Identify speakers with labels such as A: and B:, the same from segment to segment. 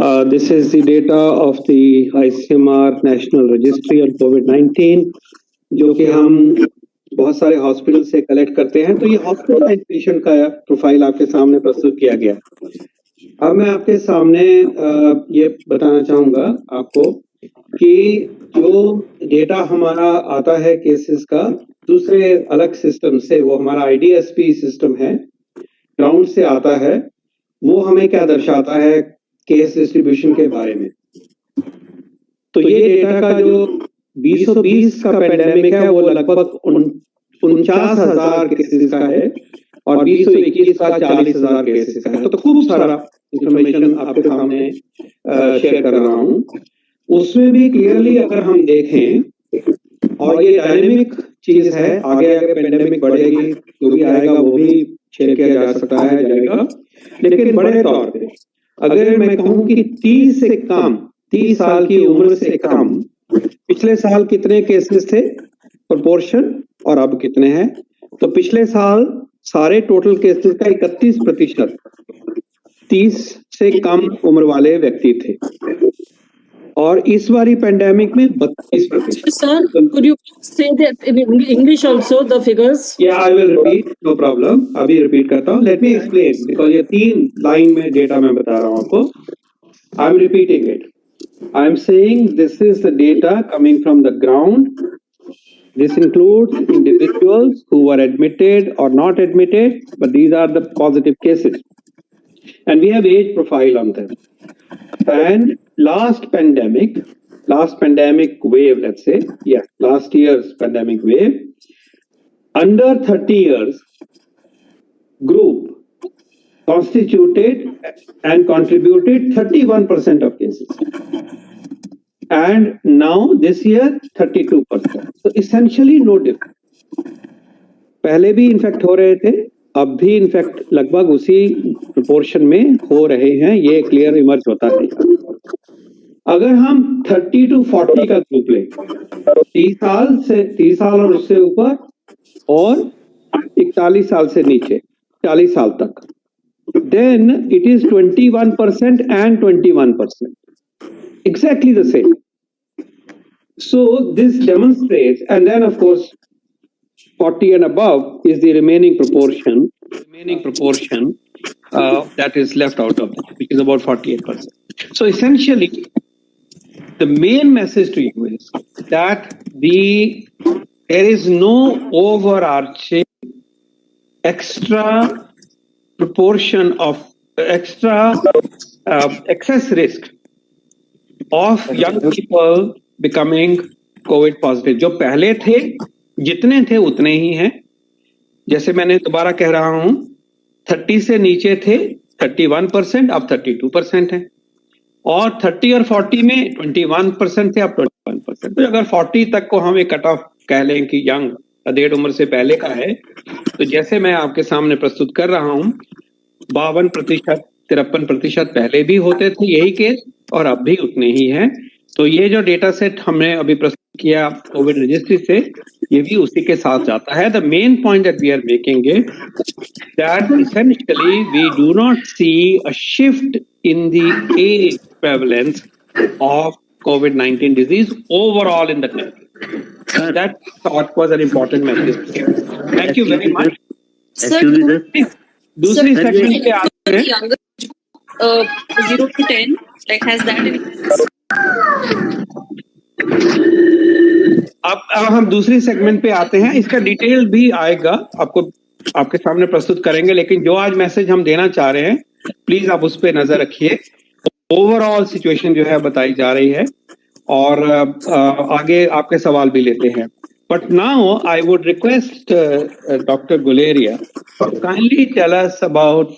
A: This is the data of the ICMR National Registry on COVID-19, जो कि हम बहुत सारे हॉस्पिटल से कलेक्ट करते हैं। तो ये हॉस्पिटलाइज्ड पेशेंट का प्रोफाइल आपके सामने प्रस्तुत किया गया। अब मैं आपके सामने ये बताना चाहूँगा आपको कि जो डेटा हमारा आता है केसेस का दूसरे अलग सिस्टम से, वो हमारा IDSP सिस्टम है, ग्राउंड से आता है, वो हमें क्या दर्शाता है केस डिस्ट्रीब्यूशन के बारे में। तो ये डेटा का जो 2020 का पेंडेमिक है वो लगभग 49,000 केसेस का है और 2021 का 40,000 केसेस का है। तो खूब सारा इंफॉर्मेशन आपके सामने शेयर कर रहा हूँ। उसमें भी क्लियरली अगर हम देखें, और ये डायनेमिक चीज है, आगे आगे पेंडेमिक बढ़ेगी, जो भी आएगा वो भी शेयर किया जा सकता है जाएगा, लेकिन बड़े तौर पे अगर मैं कहूँ कि 30 से कम, 30 साल की उम्र से कम, पिछले साल कितने केसेस थे प्रोपोर्शन और अब कितने हैं? तो पिछले साल सारे टोटल केसेस का 31% 30 से कम उम्र वाले व्यक्ति थे और इस बारी पेंडेमिक में 32%।
B: Sir, could you say that in English also the figures?
A: Yeah, I will repeat, no problem. अभी रिपीट करता हूँ. Let me explain because ये 3 लाइन में डेटा मैं बता रहा हूँ आपको. I'm repeating it. I'm saying this is the data coming from the ground. This includes individuals who were admitted or not admitted, but these are the positive cases. And we have age profile on them. And last pandemic wave, let's say, last year's pandemic wave, under 30 years group constituted and contributed 31% of cases. And now this year 32%. So essentially no difference. पहले भी infect हो रहे थे, अब भी infect लगभग उसी proportion में हो रहे हैं, ये क्लियर इमर्ज होता है। अगर हम 30 to 40 का ग्रुप लें, 30 साल और उससे ऊपर और 41 साल से नीचे 40 साल तक, then it is 21% and 21%, exactly the same. So this demonstrates, and then of course 40 and above is the remaining proportion that is left out of it, which is about 48%. So essentially, the main message to you is that there is no overarching extra proportion of excess risk of young people becoming COVID positive. जो पहले थे जितने थे उतने ही हैं। जैसे मैंने दोबारा कह रहा हूं, 30 से नीचे थे 31%, अब 32% है, और 30 और 40 में 21% थे, अब 21%। तो अगर 40 तक को हम एक कट ऑफ कह लें कि यंग, 1.5 उम्र से पहले का है, तो जैसे मैं आपके सामने प्रस्तुत कर रहा हूं, 52%, 53% पहले भी होते थे यही केस और अब भी उतने ही हैं। तो ये जो डेटा सेट हमने अभी प्रस्तुत किया कोविड रजिस्ट्री से, ये भी उसी के साथ जाता है। The main point that we are making it that essentially we do not see a shift in the age prevalence of COVID-19 disease overall in the country. That thought was an important message. Thank you very much. दूसरी section पे आते हैं।
B: 0 to 10, like has that any?
A: अब हम दूसरी segment पे आते हैं। इसका डिटेल भी आएगा, आपको आपके सामने प्रस्तुत करेंगे, लेकिन जो आज मैसेज हम देना चाह रहे हैं प्लीज आप उस पर नजर रखिए। ओवरऑल सिचुएशन जो है बताई जा रही है और आगे आपके सवाल भी लेते हैं। But now I would request doctor Guleria kindly tell us about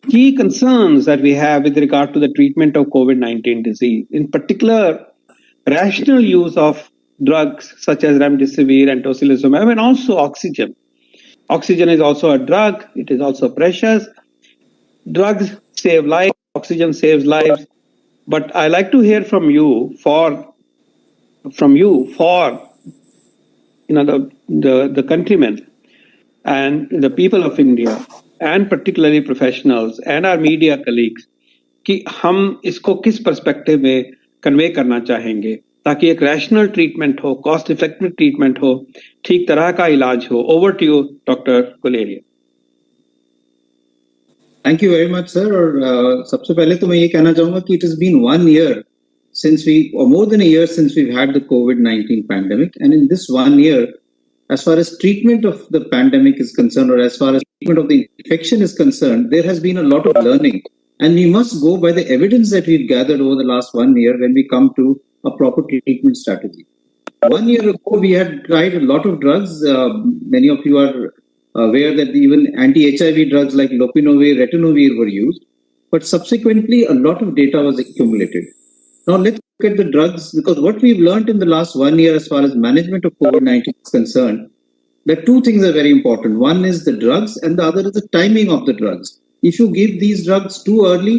A: key concerns that we have with regard to the treatment of COVID-19 disease, in particular rational use of drugs such as remdesivir and tocilizumab, and also oxygen. Oxygen is also a drug, it is also precious. Drugs save lives, oxygen saves lives, but I like to hear from you for the countrymen and the people of India, and particularly professionals and our media colleagues, कि हम इसको किस perspective में convey करना चाहेंगे ताकि एक rational treatment हो, कॉस्ट इफेक्टिव ट्रीटमेंट हो, ठीक तरह का इलाज हो। Over to you doctor Guleria.
C: Thank you very much sir. और सबसे पहले तो मैं ये कहना चाहूंगा कि it has been 1 year since or more than a year since we've had the COVID-19 pandemic, and in this 1 year, as far as treatment of the pandemic is concerned, or as far as treatment of the infection is concerned, there has been a lot of learning, and we must go by the evidence that we've gathered over the last 1 year when we come to a proper treatment strategy. 1 year ago, we had tried a lot of drugs. Many of you are aware that even anti-HIV drugs like lopinavir, ritonavir were used, but subsequently a lot of data was accumulated. Now let's look at the drugs, because what we've learned in the last 1 year as far as management of COVID-19 is concerned, that two things are very important. One is the drugs and the other is the timing of the drugs. If you give these drugs too early,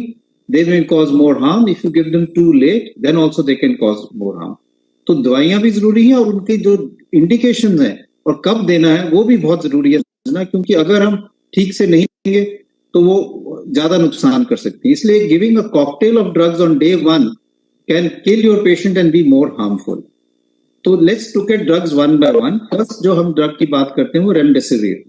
C: they may cause more harm. If you give them too late, then also they can cause more harm. तो दवाइयां भी जरूरी हैं और उनके जो indications हैं और कब देना है वो भी बहुत जरूरी है समझना, क्योंकि अगर हम ठीक से नहीं देंगे तो वो ज्यादा नुकसान कर सकती है। इसलिए giving a cocktail of drugs on day 1 can kill your patient and be more harmful. तो let's look at drugs one by one. First जो हम ड्रग की बात करते हैं वो रेमडेसिविर।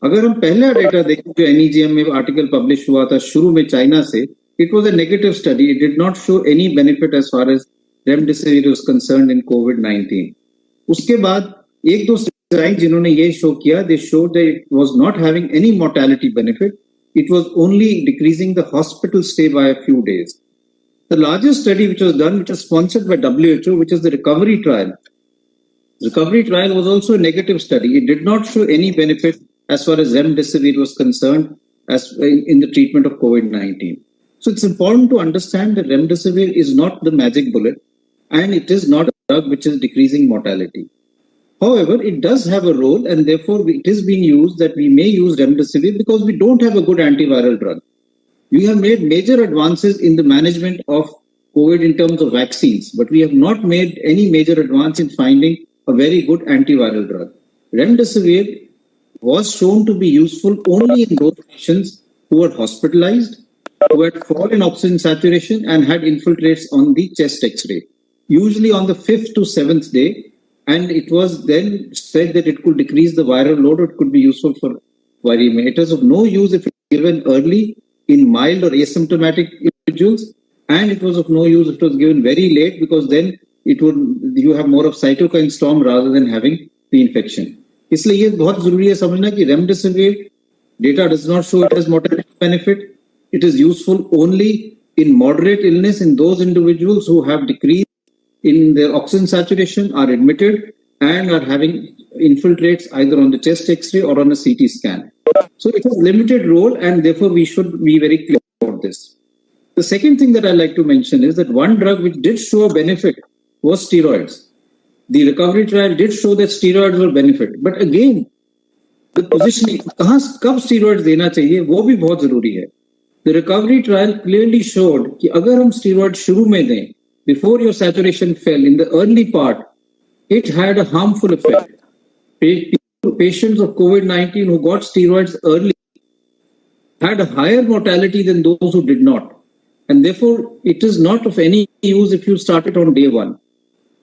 C: अगर हम पहला डेटा देखें जो NEJM में आर्टिकल पब्लिश हुआ था शुरू में चाइना से, it was a negative study. It did not show any benefit as far as remdesivir was concerned in COVID-19. उसके बाद एक दो स्टडीज जिन्होंने ये शो किया, they showed that it was not having any mortality benefit. It was only decreasing the hospital stay by a few days. The largest study which was done, which was sponsored by WHO, which is the recovery trial. The recovery trial was also a negative study. It did not show any benefit as far as remdesivir was concerned as in the treatment of COVID-19. So it's important to understand that remdesivir is not the magic bullet, and it is not a drug which is decreasing mortality. However, it does have a role, and therefore it is being used that we may use remdesivir because we don't have a good antiviral drug. We have made major advances in the management of COVID in terms of vaccines, but we have not made any major advance in finding a very good antiviral drug. Remdesivir was shown to be useful only in those patients who were hospitalized, who had fall in oxygen saturation and had infiltrates on the chest X-ray, usually on the 5th to 7th day. And it was then said that it could decrease the viral load, or it could be useful for viremia. It is of no use if it's given early in mild or asymptomatic individuals, and it was of no use if it was given very late, because then you have more of cytokine storm rather than having the infection. इसलिए ये बहुत जरूरी है समझना कि remdesivir data does not show it has mortality benefit. It is useful only in moderate illness in those individuals who have decreased in their oxygen saturation, are admitted, and are having infiltrates either on the chest X-ray or on a CT scan. So it has limited role, and therefore we should be very clear about this. The second thing that I like to mention is that one drug which did show a benefit was steroids. The recovery trial did show that steroids were benefit, but again, the positioning, कब steroids देना चाहिए वो भी बहुत जरूरी है. The recovery trial clearly showed कि अगर हम steroids शुरू में दें, before your saturation fell in the early part, it had a harmful effect. Patients of COVID-19 who got steroids early had a higher mortality than those who did not. And therefore, it is not of any use if you start it on day 1.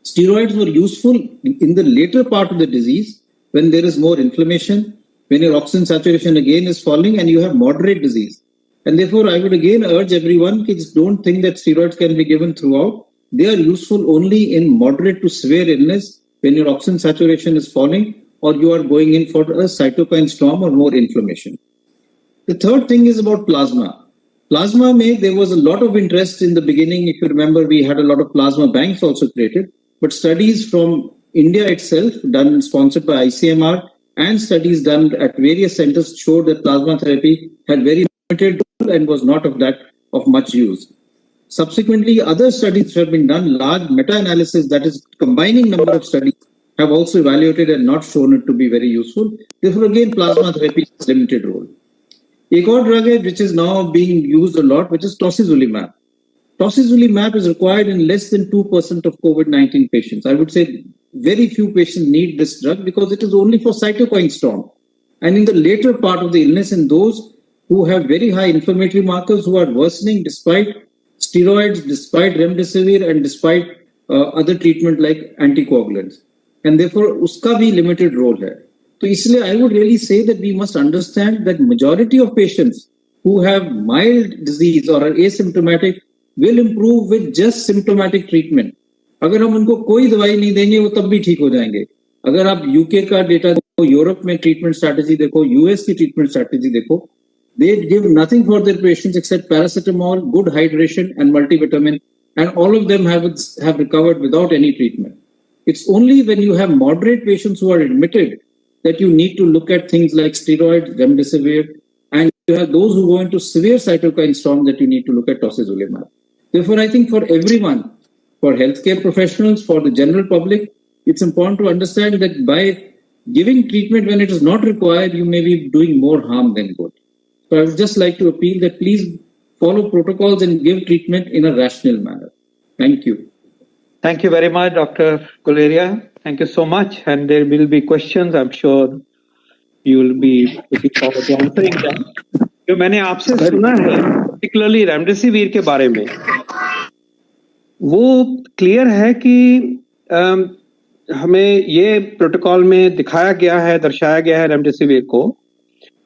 C: Steroids were useful in the later part of the disease when there is more inflammation, when your oxygen saturation again is falling and you have moderate disease. And therefore, I would again urge everyone, just don't think that steroids can be given throughout. They are useful only in moderate to severe illness when your oxygen saturation is falling or you are going in for a cytokine storm or more inflammation. The third thing is about plasma. Plasma, there was a lot of interest in the beginning. If you remember, we had a lot of plasma banks also created, but studies from India itself, done sponsored by ICMR, and studies done at various centers showed that plasma therapy had very limited and was not of much use. Subsequently, other studies have been done, large meta-analysis, that is combining number of studies, have also evaluated and not shown it to be very useful. Therefore, again, plasma therapy has limited role. एक और drug है which is now being used a lot, which is tocilizumab. Tocilizumab is required in less than 2% of COVID-19 patients. I would say very few patients need this drug because it is only for cytokine storm. And in the later part of the illness, in those who have very high inflammatory markers who are worsening despite steroids, despite remdesivir, and despite other treatment like anticoagulants. And therefore, uska bhi limited role hai. So, isliye I would really say that we must understand that majority of patients who have mild disease or are asymptomatic will improve with just symptomatic treatment. अगर हम उनको कोई दवाई नहीं देंगे वो तब भी ठीक हो जाएंगे. अगर आप यूके का डेटा देखो, यूरोप में ट्रीटमेंट स्ट्रैटेजी देखो, यूएस की ट्रीटमेंट स्ट्रैटेजी देखो, they give nothing for their patients except paracetamol, good hydration, and multivitamin, and all of them have recovered without any treatment. It's only when you have moderate patients who are admitted that you need to look at things like steroids, remdesivir, and you have those who go into severe cytokine storm that you need to look at tocilizumab. Therefore, I think for everyone, for healthcare professionals, for the general public, it's important to understand that by giving treatment when it is not required, you may be doing more harm than good. So I would just like to appeal that please follow protocols and give treatment in a rational manner. Thank you.
A: Thank you very much, Dr. Guleria. Thank you so much. And there will be questions. I'm sure you will be looking forward to answering them. जो मैंने आपसे सुना है, particularly remdesivir के बारे में, वो clear है कि हमें ये प्रोटोकॉल में दिखाया गया है, दर्शाया गया है रेमडेसिविर को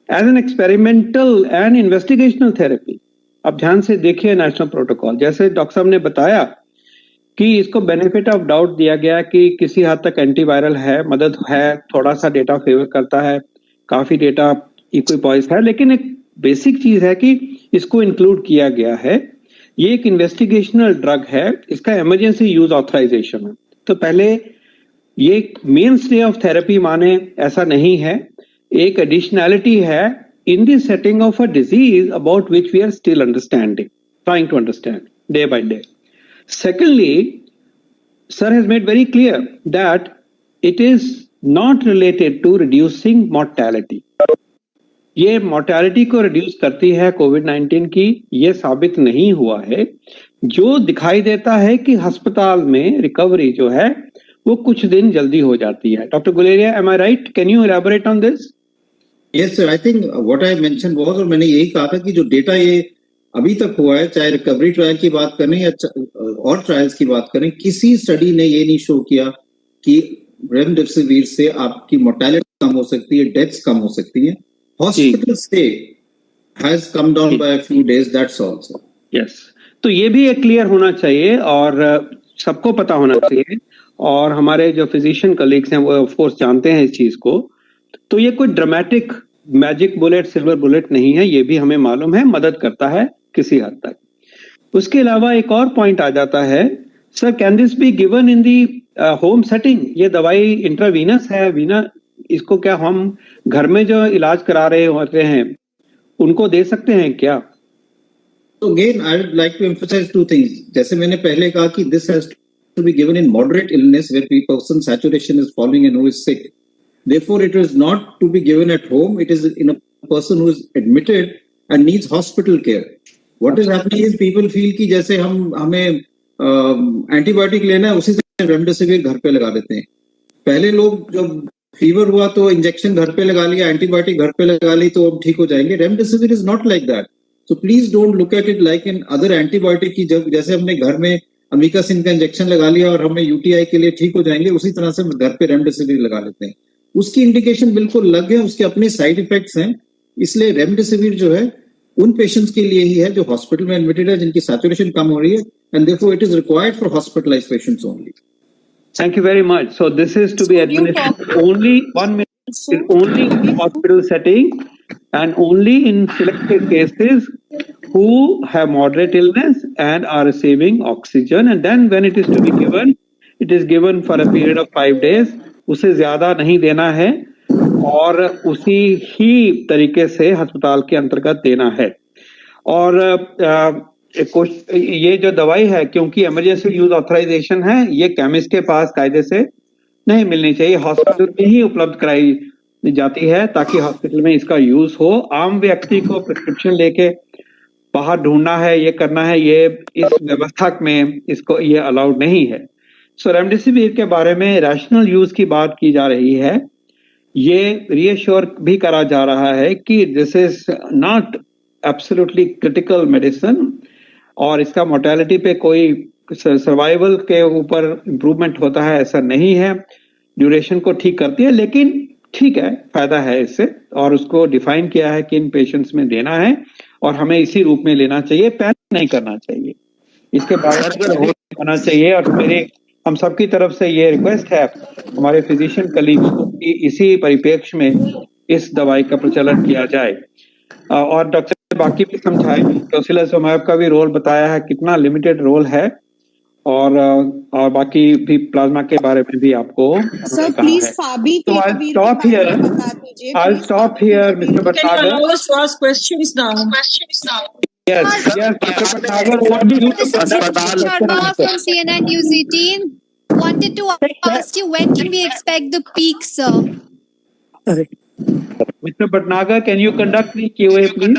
A: as an experimental and investigational therapy. अब ध्यान से देखिए नेशनल प्रोटोकॉल, जैसे डॉक्टर साहब ने बताया कि इसको बेनिफिट ऑफ डाउट दिया गया कि किसी हद तक एंटीवायरल है, मदद है, थोड़ा सा डेटा फेवर करता है, काफी डेटा इक्विपॉइस है, लेकिन एक बेसिक चीज है कि इसको इंक्लूड किया गया है. ये एक इन्वेस्टिगेशनल ड्रग है, इसका इमरजेंसी यूज ऑथराइजेशन है. तो पहले ये मेन स्टे ऑफ थेरेपी माने ऐसा नहीं है, एक एडिशनैलिटी है in the setting of a disease about which we are still understanding, trying to understand day by day. Secondly, sir has made very clear that it is not related to reducing mortality. ये mortality को reduce करती है कोविड-19 की, ये साबित नहीं हुआ है. जो दिखाई देता है कि अस्पताल में रिकवरी जो है वो कुछ दिन जल्दी हो जाती है. Doctor Guleria, am I right? Can you elaborate on this?
C: Yes, sir. I think what I mentioned was, और मैंने यही कहा था कि जो डेटा ये अभी तक हुआ है, चाहे रिकवरी ट्रायल की बात करें या और ट्रायल्स की बात करें, किसी स्टडी ने ये नहीं शो किया कि रेमडेसिविर से आपकी मोर्टेलिटी कम हो सकती है, डेथ्स कम हो सकती है. Hospital stay has come down by a few days, that's all sir.
A: Yes, तो ये भी एक क्लियर होना चाहिए और सबको पता होना चाहिए, और हमारे जो फिजिशियन कलीग्स हैं वो ऑफ कोर्स जानते हैं इस चीज को. तो ये कोई dramatic magic bullet, silver bullet नहीं है, ये भी हमें मालूम है, मदद करता है किसी हद तक. उसके अलावा एक और पॉइंट आ जाता है, sir can this be given in the home setting? ये दवाई इंट्रावीनस है, वीना, इसको क्या हम घर में जो इलाज करा रहे होते हैं उनको दे सकते हैं क्या?
C: So again, I would like to emphasize two things. जैसे मैंने पहले कहा कि this has to be given in moderate illness where person saturation is falling and who is sick. Therefore, it is not to be given at home. It is in a person who is admitted and needs hospital care. What is happening is people feel कि जैसे हमें antibiotic लेना है, उसी से remdesivir घर पे लगा देते हैं. पहले लोग जब फीवर हुआ तो इंजेक्शन घर पे लगा लिया, एंटीबायोटिक घर पे लगा ली तो अब ठीक हो जाएंगे. Remdesivir is not like that. So please don't look at it like in other antibiotic की, जब जैसे हमने घर में अमीकासिन का इंजेक्शन लगा लिया और हमें यूटीआई के लिए ठीक हो जाएंगे, उसी तरह से घर पे रेमडेसिविर लगा लेते हैं. उसकी इंडिकेशन बिल्कुल अलग है, उसके अपने साइड इफेक्ट्स हैं. इसलिए रेमडेसिविर जो है उन पेशेंट्स के लिए ही है जो हॉस्पिटल में एडमिटेड है, जिनकी सैचुरेशन कम हो रही है, and therefore it is required for hospitalised patients only.
A: Thank you very much. So this is to be administered only 1 minute, only in hospital setting and only in selected cases who have moderate illness and are receiving oxygen. And then when it is to be given, it is given for a period of 5 days. उसे ज्यादा नहीं देना है और उसी ही तरीके से अस्पताल के अंतर्गत देना है. और ये जो दवाई है, क्योंकि इमरजेंसी यूज ऑथराइजेशन है, ये केमिस्ट के पास कायदे से नहीं मिलनी चाहिए, हॉस्पिटल में ही उपलब्ध कराई जाती है ताकि हॉस्पिटल में इसका यूज हो. आम व्यक्ति को प्रिस्क्रिप्शन लेके बाहर ढूंढना है, ये करना है, ये इस व्यवस्था में इसको ये अलाउड नहीं है. सो रेमडेसिविर के बारे में रैशनल यूज की बात की जा रही है. ये रीअश्योर भी करा जा रहा है कि this is not absolutely critical medicine. और इसका मोर्टेलिटी पे कोई सर्वाइवल के ऊपर इम्प्रूवमेंट होता है ऐसा नहीं है, ड्यूरेशन को ठीक करती है, लेकिन ठीक है, फायदा है इससे, और उसको डिफाइन किया है कि इन पेशेंट्स में देना है और हमें इसी रूप में लेना चाहिए, पैनिक नहीं करना चाहिए, इसके बाद होना चाहिए। और हम सबकी तरफ से ये रिक्वेस्ट है हमारे फिजिशियन कलीग्स को कि इसी परिप्रेक्ष्य में इस दवाई का प्रचलन किया जाए। और डॉक्टर बाकी भी समझाए, टोसिलिजुमैब का भी रोल बताया है, कितना लिमिटेड रोल है, और बाकी भी प्लाज्मा के बारे में भी आपको
D: सर प्लीज फाबी
A: तो I'll stop here. I'll stop here, Mr. Bhatnagar.
B: Can you allow us to ask questions now?
A: Yes, Mr. Bhatnagar, what do you
E: This is Sharma from CNN News 18. Wanted to ask you, when can we expect the peak, sir?
A: Mr. Bhatnagar, can you conduct the QA, please?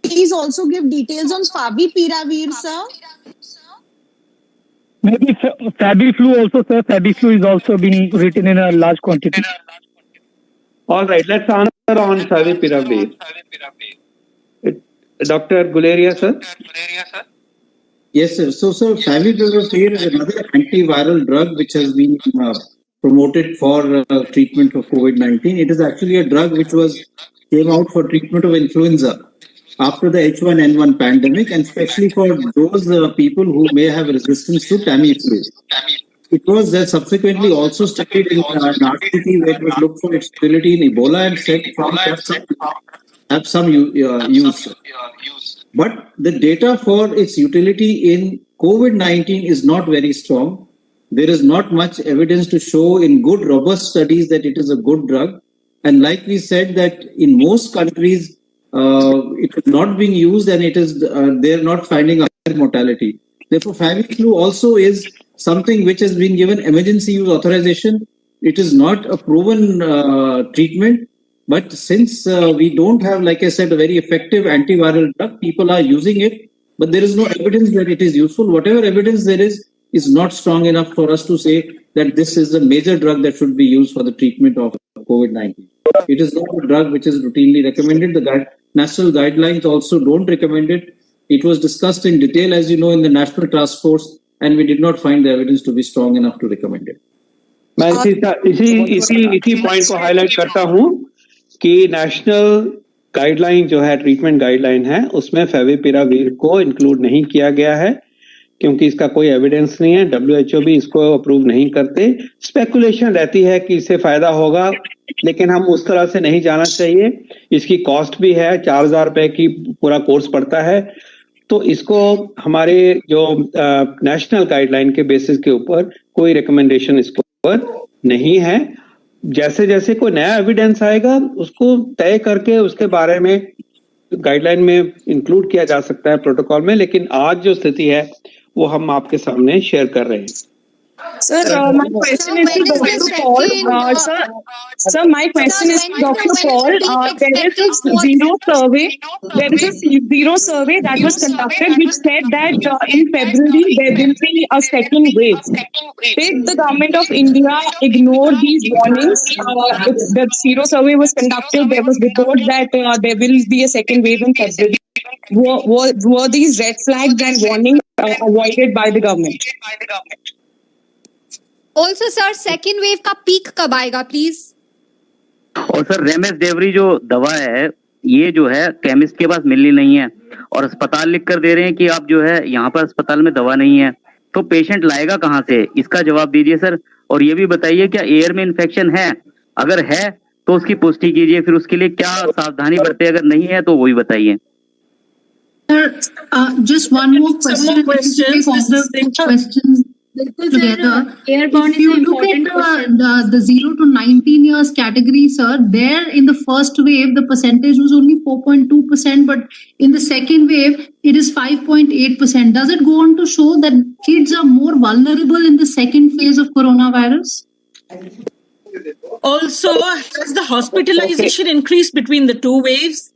D: Please also give details on Favipiravir, sir.
F: Maybe Fabiflu also, sir. Fabiflu is also being written in a large quantity.
A: All right, let's answer on Favipiravir. Dr. Guleria, sir.
C: Yes, sir. So, Favipiravir is another antiviral drug which has been promoted for treatment of COVID-19. It is actually a drug which came out for treatment of influenza after the H1N1 pandemic, and especially for those people who may have resistance to Tamiflu. It was subsequently also studied in RCT, where it was looked for its utility in Ebola and said have some use. But the data for its utility in COVID-19 is not very strong. There is not much evidence to show in good, robust studies that it is a good drug. And like we said, that in most countries, it is not being used, and it is they are not finding a higher mortality. Therefore, Famiflu also is something which has been given emergency use authorization. It is not a proven treatment, but since we don't have, like I said, a very effective antiviral drug, people are using it, but there is no evidence that it is useful. Whatever evidence there is not strong enough for us to say that this is a major drug that should be used for the treatment of COVID-19. It is not a drug which is routinely recommended. The national guidelines also don't recommend it. It was discussed in detail, as you know, in the National Task Force, and we did not find the evidence to be strong enough to recommend it.
A: मैं इसी point को highlight करता हूं कि national guideline जो है, treatment guideline है, उसमें फेविपिरावीर को इंक्लूड नहीं किया गया है क्योंकि इसका कोई एविडेंस नहीं है। WHO भी इसको अप्रूव नहीं करते। स्पेकुलेशन रहती है कि इससे फायदा होगा, लेकिन हम उस तरह से नहीं जाना चाहिए। इसकी कॉस्ट भी है, 4,000 रुपए की पूरा कोर्स पड़ता है। तो इसको हमारे जो नेशनल गाइडलाइन के बेसिस के ऊपर कोई रिकमेंडेशन इसके ऊपर नहीं है। जैसे जैसे कोई नया एविडेंस आएगा उसको तय करके उसके बारे में गाइडलाइन में इंक्लूड किया जा सकता है प्रोटोकॉल में, लेकिन आज जो स्थिति है वो हम आपके सामने शेयर कर रहे हैं।
B: Sir, my question is to Dr. Paul. Sir, my question is to Dr. Paul. There is a zero survey that was conducted which said that in February there will be a second wave. Did the government of India ignore these warnings? The zero survey was conducted. There was report that there will be a second wave in February. Were these red flags and warnings avoided by the government?
E: Also, sir, second wave का peak कब आएगा, please?
G: और sir, remdesivir जो दवा है, ये जो है केमिस्ट के पास मिलनी नहीं है और अस्पताल लिख कर दे रहे हैं कि आप जो है यहाँ पर अस्पताल में दवा नहीं है, तो पेशेंट लाएगा कहाँ से? इसका जवाब दीजिए सर। और ये भी बताइए क्या एयर में इन्फेक्शन है? अगर है तो उसकी पुष्टि कीजिए, फिर उसके लिए क्या सावधानी बरते, अगर नहीं है तो वो भी बताइए।
H: Just one more question. Questions together. If you look at the 0 to 19 years category, sir, there in the first wave the percentage was only 4.2%, but in the second wave it is 5.8%. Does it go on to show that kids are more vulnerable in the second phase of coronavirus?
B: Also, has the hospitalization increased between the two waves?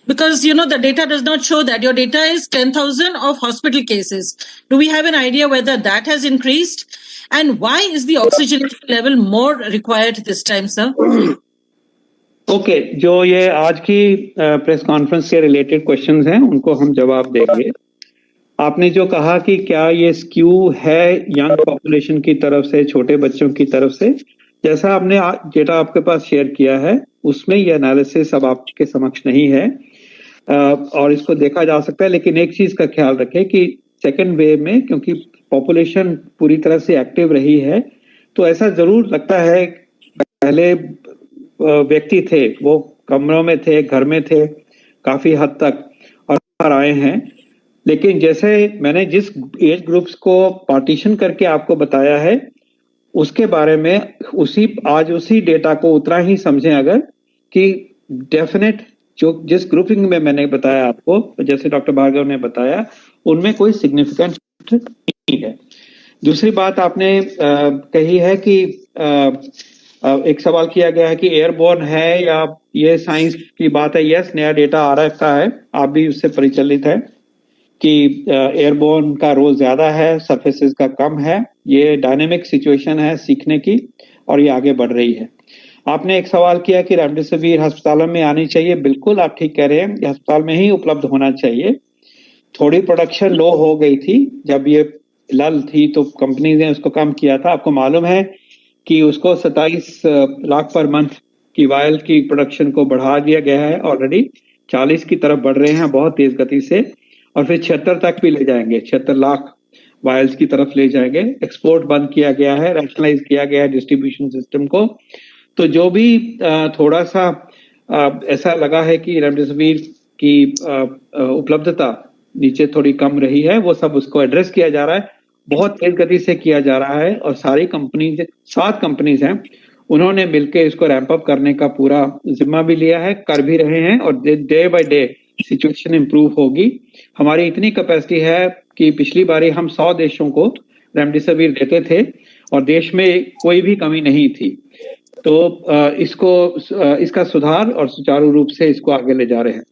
B: Because, you know, the data does not show that. Your data is 10,000 of hospital cases. Do we have an idea whether that has increased? And why is the oxygenation level more required this time, sir?
A: Okay, जो ये आज की press conference के related questions हैं उनको हम जवाब देंगे। आपने जो कहा कि क्या ये स्क्यू है यंग पॉपुलेशन की तरफ से, छोटे बच्चों की तरफ से, जैसा आपने डेटा आपके पास शेयर किया है उसमें ये एनालिसिस अब आपके समक्ष नहीं है और इसको देखा जा सकता है। लेकिन एक चीज का ख्याल रखें कि सेकेंड वेव में क्योंकि पॉपुलेशन पूरी तरह से एक्टिव रही है तो ऐसा जरूर लगता है पहले व्यक्ति थे वो कमरों में थे, घर में थे काफी हद तक और बाहर आए हैं। लेकिन जैसे मैंने जिस एज ग्रुप्स को पार्टीशन करके आपको बताया है उसके बारे में आज उसी डेटा को उतना ही समझें अगर कि डेफिनेट जो जिस ग्रुपिंग में मैंने बताया आपको, जैसे डॉक्टर भार्गव ने बताया, उनमें कोई सिग्निफिकेंट नहीं है। दूसरी बात आपने कही है कि एक सवाल किया गया है कि एयरबोर्न है या ये साइंस की बात है। यस, नया डेटा आ रखा है, आप भी उससे परिचित है कि एयरबोर्न का रोल ज्यादा है, सरफेसेस का कम है। ये डायनेमिक सिचुएशन है सीखने की और ये आगे बढ़ रही है। आपने एक सवाल किया कि रेमडेसिविर अस्पतालों में आनी चाहिए। बिल्कुल आप ठीक कह रहे हैं, ये अस्पताल में ही उपलब्ध होना चाहिए। थोड़ी प्रोडक्शन लो हो गई थी जब ये लल थी तो कंपनीज ने उसको कम किया था। आपको मालूम है कि उसको 27 लाख पर मंथ की वायल की प्रोडक्शन को बढ़ा दिया गया है, ऑलरेडी 40 की तरफ बढ़ रहे हैं बहुत तेज गति से, और फिर 76 तक भी ले जाएंगे, 76 लाख वायल्स की तरफ ले जाएंगे। एक्सपोर्ट बंद किया गया है, रैशनलाइज किया गया है डिस्ट्रीब्यूशन सिस्टम को। तो जो भी थोड़ा सा ऐसा लगा है कि रेमडेसिविर की उपलब्धता नीचे थोड़ी कम रही है, वो सब उसको एड्रेस किया जा रहा है, बहुत तेज गति से किया जा रहा है। और सारी कंपनीज, 7 कंपनीज हैं, उन्होंने मिलकर इसको रैंप अप करने का पूरा जिम्मा भी लिया है, कर भी रहे हैं और day by day situation improve होगी। हमारी इतनी कैपेसिटी है कि पिछली बारी हम 100 देशों को रेमडेसिविर देते थे और देश में कोई भी कमी नहीं थी। तो इसका सुधार और सुचारू रूप से इसको आगे ले जा रहे हैं।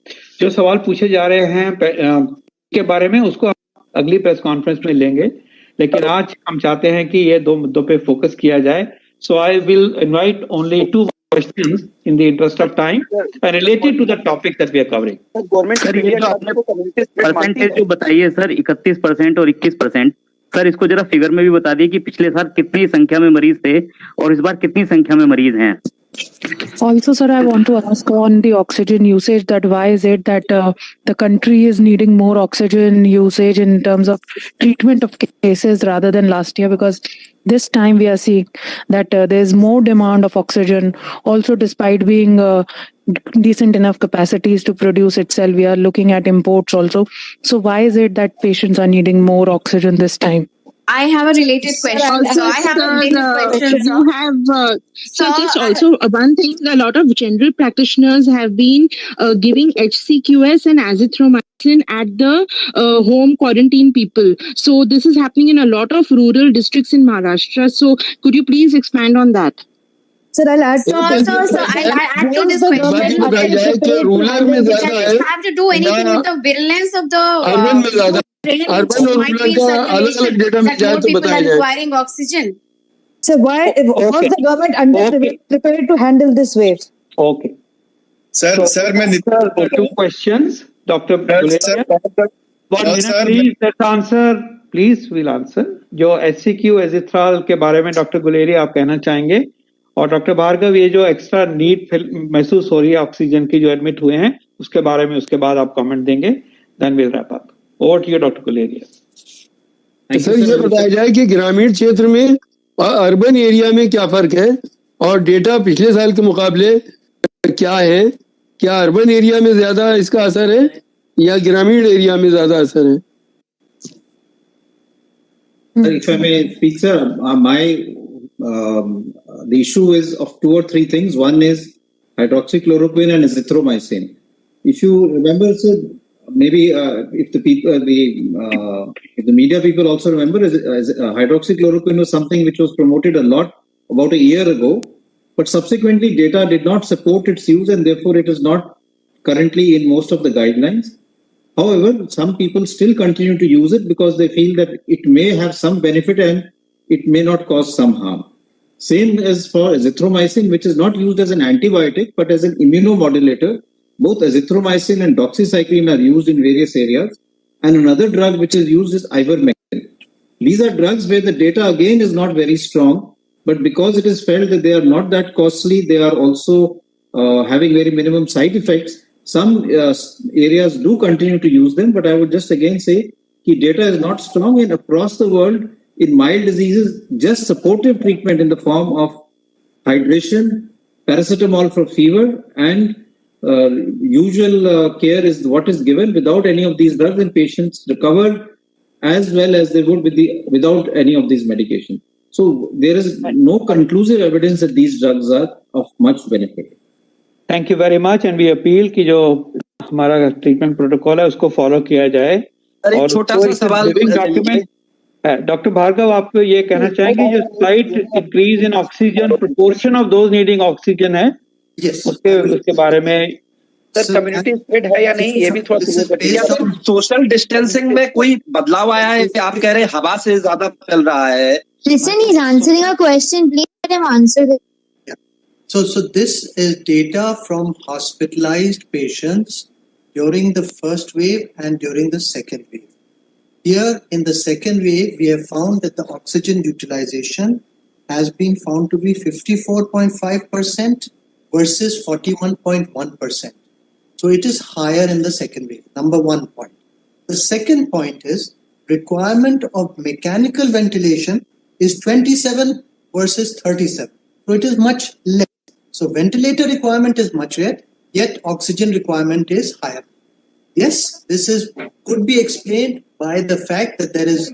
A: जो सवाल पूछे जा रहे हैं के बारे में उसको अगली प्रेस कॉन्फ्रेंस में लेंगे, लेकिन आज हम चाहते हैं कि ये 2 मुद्दों पे फोकस किया जाए। So I will invite only 2 questions in the interest of time and related to the topic that we are covering.
G: Sir ये जो आपने परसेंटेज जो बताई है सर 31% और 21%, सर इसको जरा फिगर में भी बता दिए कि पिछले साल कितनी संख्या में मरीज थे और इस बार कितनी संख्या में मरीज हैं।
I: Also, sir, I want to ask on the oxygen usage, that why is it that the country is needing more oxygen usage in terms of treatment of cases rather than last year? Because this time we are seeing that there is more demand of oxygen. Also, despite being decent enough capacities to produce itself, we are looking at imports also. So why is it that patients are needing more oxygen this time?
J: I have a related question. So I have a related question.
D: You have so just also one thing, a lot of general practitioners have been giving HCQS and azithromycin at the home quarantine people. So this is happening in a lot of rural districts in Maharashtra. So could you please expand on that?
J: Sir, I'll add to this. So I'll add to this question.
K: Rural में ज्यादा है,
J: have to do anything with the virulence of the
K: urban में ज्यादा, urban और rural का अलग अलग data में जाए तो बताया जाए।
J: requiring oxygen.
L: So why was the government prepared to handle this wave?
A: Okay.
K: Sir, मैं
A: 2 questions, Dr. Guleria. 1 minute, please. Let's answer. Please, we'll answer. जो HCQ एजिथ्राल के बारे में डॉक्टर गुलेरिया आप कहना चाहेंगे, और डॉक्टर भार्गव ये जो एक्स्ट्रा नीड महसूस हो रही है ऑक्सीजन की जो एडमिट हुए हैं उसके बारे में उसके बाद आप कमेंट देंगे, then will wrap up. Over to you doctor Guleria.
K: Sir ये बताया जाए कि ग्रामीण क्षेत्र में और अर्बन एरिया में क्या फर्क है और डेटा पिछले साल के मुकाबले क्या है? क्या अर्बन एरिया में ज्यादा इसका असर है या ग्रामीण एरिया में ज्यादा असर है?
C: If I may speak, sir, the issue is of 2 or 3 things. One is hydroxychloroquine and azithromycin. If you remember, sir, maybe if the media people also remember, hydroxychloroquine was something which was promoted a lot about a year ago, but subsequently data did not support its use and therefore it is not currently in most of the guidelines. However, some people still continue to use it because they feel that it may have some benefit and it may not cause some harm. Same as for azithromycin, which is not used as an antibiotic, but as an immunomodulator. Both azithromycin and doxycycline are used in various areas. And another drug which is used is ivermectin. These are drugs where the data again is not very strong, but because it is felt that they are not that costly, they are also having very minimum side effects. Some areas do continue to use them, but I would just again say that data is not strong, and across the world in mild diseases, just supportive treatment in the form of hydration, paracetamol for fever, and usual care is what is given. Without any of these drugs, and patients recover as well as they would without any of these medications. So there is no conclusive evidence that these drugs are of much benefit.
A: Thank you very much, and we appeal कि जो हमारा treatment protocol है उसको follow किया जाए।
M: और छोटा सा सवाल
A: डॉक्यूमेंट डॉक्टर भार्गव, आप ये कहना चाहेंगे जो slight increase in oxygen proportion of those needing oxygen है, उसके बारे में
M: सर कम्युनिटी स्प्रेड है या नहीं, ये भी थोड़ा सोशल डिस्टेंसिंग में कोई बदलाव आया है? आप कह रहे हैं हवा से ज्यादा फैल रहा है।
J: Listen, he's answering a question. Please let him answer it.
N: So this is data from hospitalized patients during the first wave and during the second wave. Here in the second wave, we have found that the oxygen utilization has been found to be 54.5% versus 41.1%. So it is higher in the second wave, number one point. The second point is requirement of mechanical ventilation is 27 versus 37. So it is much less. So ventilator requirement is much less, yet oxygen requirement is higher. Yes, this could be explained by the fact that there has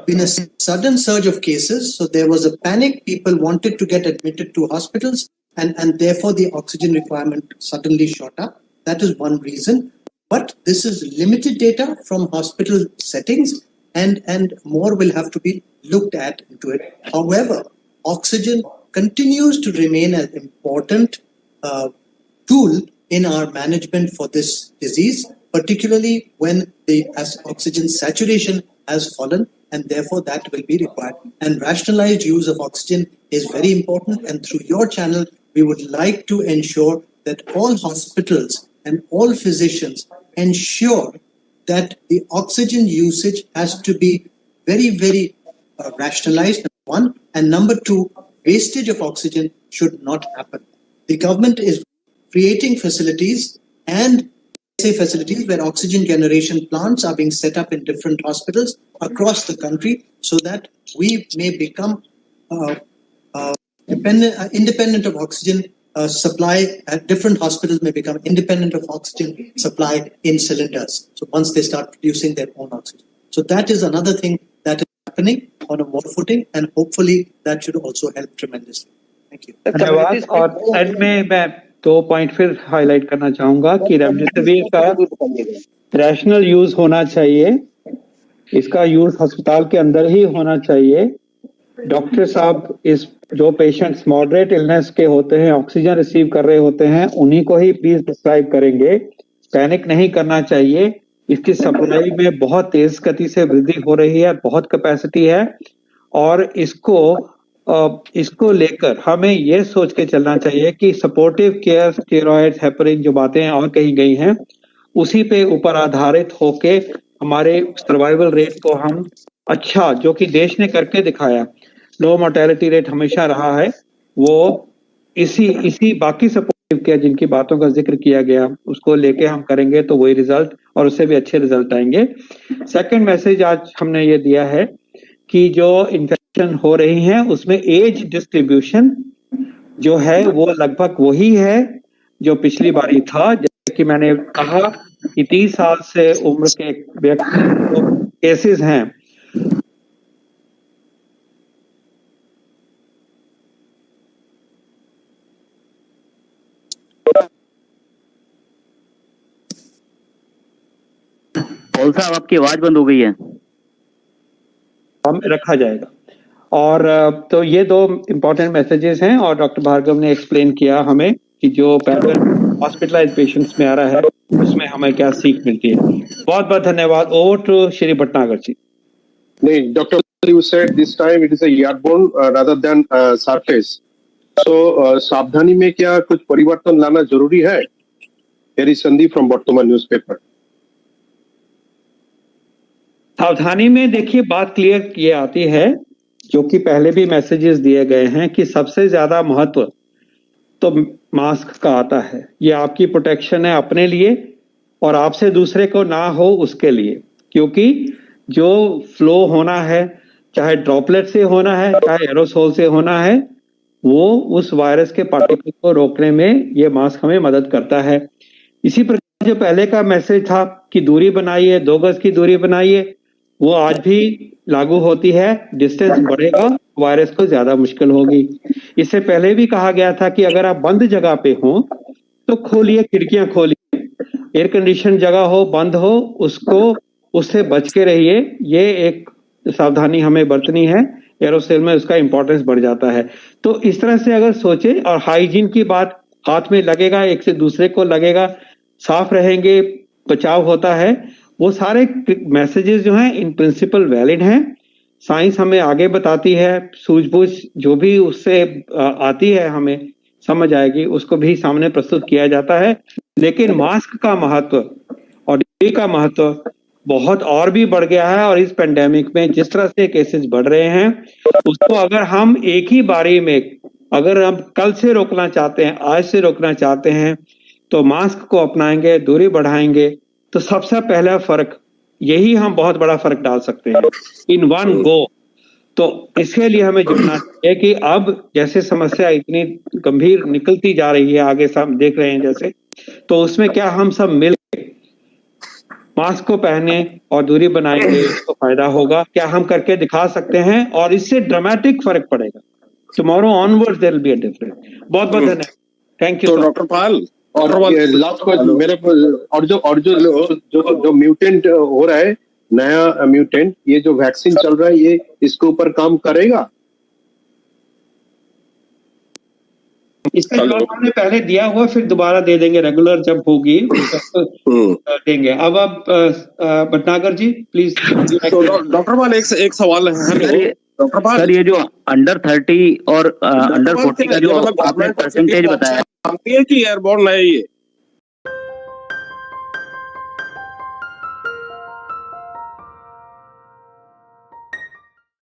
N: been a sudden surge of cases. So there was a panic. People wanted to get admitted to hospitals, and therefore the oxygen requirement suddenly shot up. That is one reason. But this is limited data from hospital settings, and more will have to be looked at into it. However, oxygen continues to remain an important tool in our management for this disease, particularly when the oxygen saturation has fallen, and therefore that will be required. And rationalized use of oxygen is very important, and through your channel, we would like to ensure that all hospitals and all physicians ensure that the oxygen usage has to be very, very rationalized, one, and number two, wastage of oxygen should not happen. The government is creating facilities and facilities where oxygen generation plants are being set up in different hospitals across the country, so that we may become independent of oxygen supply. Different hospitals may become independent of oxygen supply in cylinders. So once they start producing their own oxygen. So that is another thing that is happening on a war footing, and hopefully that should also help tremendously. Thank you.
A: धन्यवाद। और and में मैं 2 point फिर highlight करना चाहूंगा कि remdesivir का rational use होना चाहिए, इसका यूज अस्पताल के अंदर ही होना चाहिए। डॉक्टर साहब इस जो पेशेंट्स मॉडरेट इलनेस के होते हैं, ऑक्सीजन रिसीव कर रहे होते हैं, उन्हीं को ही प्लीज प्रिस्क्राइब करेंगे। पैनिक नहीं करना चाहिए। इसकी सप्लाई में बहुत तेज गति से वृद्धि हो रही है, बहुत कैपेसिटी है, और इसको लेकर हमें ये सोच के चलना चाहिए कि सपोर्टिव केयर, स्टेरॉइड्स, हेपरिन जो बातें और कही गई हैं, उसी पे ऊपर आधारित होके हमारे सर्वाइवल रेट को हम अच्छा, जो कि देश ने करके दिखाया, लो मोर्टेलिटी रेट हमेशा रहा है, वो इसी बाकी सपोर्टिव केयर जिनकी बातों का जिक्र किया गया, उसको लेके हम करेंगे तो वही रिजल्ट और उससे भी अच्छे रिजल्ट आएंगे। सेकंड मैसेज आज हमने ये दिया है कि जो इन्फेक्शन हो रही हैं उसमें एज डिस्ट्रीब्यूशन जो है वो लगभग वही है जो पिछली बारी था। जैसे कि मैंने कहा कि 30 साल से उम्र के व्यक्ति जो केसेस हैं,
G: पॉल साहब आपकी आवाज बंद हो गई है।
A: हम रखा जाएगा। और तो ये 2 इंपॉर्टेंट मैसेजेस हैं, और डॉक्टर भार्गव ने एक्सप्लेन किया हमें कि जो पैरेलल हॉस्पिटलाइज्ड पेशेंट्स में आ रहा है उसमें हमें क्या सीख मिलती है। बहुत बहुत धन्यवाद। ओवर टू श्री भटनागर जी।
K: नहीं, doctor
O: you said this time it is a airborne rather than surface. So सावधानी में क्या कुछ परिवर्तन लाना जरूरी है? Here is Sandeep from वर्तमान न्यूज़पेपर।
A: सावधानी में देखिए बात क्लियर ये आती है, जो कि पहले भी मैसेजेस दिए गए हैं कि सबसे ज्यादा महत्व तो मास्क का आता है। ये आपकी प्रोटेक्शन है अपने लिए और आपसे दूसरे को ना हो उसके लिए, क्योंकि जो फ्लो होना है, चाहे ड्रॉपलेट से होना है चाहे एरोसोल से होना है, वो उस वायरस के पार्टिकल को रोकने में ये मास्क हमें मदद करता है। इसी प्रकार जो पहले का मैसेज था कि दूरी बनाइए, 2 गज की दूरी बनाइए, वो आज भी लागू होती है। डिस्टेंस बढ़ेगा, वायरस को ज्यादा मुश्किल होगी। इससे पहले भी कहा गया था कि अगर आप बंद जगह पे हो तो खोलिए, खिड़कियां खोलिए, एयर कंडीशन जगह हो, बंद हो, उससे बच के रहिए। ये एक सावधानी हमें बरतनी है। एरोसोल में उसका इंपॉर्टेंस बढ़ जाता है। तो इस तरह से अगर सोचे, और हाइजीन की बात, हाथ में लगेगा, एक से दूसरे को लगेगा, साफ रहेंगे, बचाव होता है, वो सारे मैसेजेस जो हैं इन प्रिंसिपल वैलिड हैं। साइंस हमें आगे बताती है, सूझबूझ जो भी उससे आती है हमें समझ आएगी, उसको भी सामने प्रस्तुत किया जाता है। लेकिन मास्क का महत्व और ड्यूटी का महत्व बहुत और भी बढ़ गया है। और इस पेंडेमिक में जिस तरह से केसेस बढ़ रहे हैं, उसको अगर हम एक ही बारी में, अगर हम कल से रोकना चाहते हैं, आज से रोकना चाहते हैं, तो मास्क को अपनाएंगे, दूरी बढ़ाएंगे, तो सबसे पहला फर्क यही, हम बहुत बड़ा फर्क डाल सकते हैं इन वन गो। तो इसके लिए हमें जुटना चाहिए कि अब जैसे समस्या इतनी गंभीर निकलती जा रही है, आगे सब देख रहे हैं जैसे, तो उसमें क्या हम सब मिल मास्क को पहने और दूरी बनाएंगे तो फायदा होगा। क्या हम करके दिखा सकते हैं, और इससे ड्रामेटिक फर्क पड़ेगा। Tomorrow onwards there will be a difference. बहुत बहुत धन्यवाद, थैंक यू।
O: तो डॉक्टर पाल, और लास्ट क्वेश्चन मेरे, और जो म्यूटेंट हो रहा है, नया म्यूटेंट, ये जो वैक्सीन चल रहा है, ये इसके ऊपर काम करेगा?
A: इसका जवाब हमने पहले दिया हुआ, फिर दोबारा दे देंगे, रेगुलर जब होगी देंगे। अब आप भटनागर जी प्लीज।
O: डॉक्टर पाल एक सवाल है डॉक्टर पाल,
G: सर ये जो अंडर 30 और अंडर 40 का जो आपने परसेंटेज बताया,
O: मानती है कि एयरबोर्न है ये?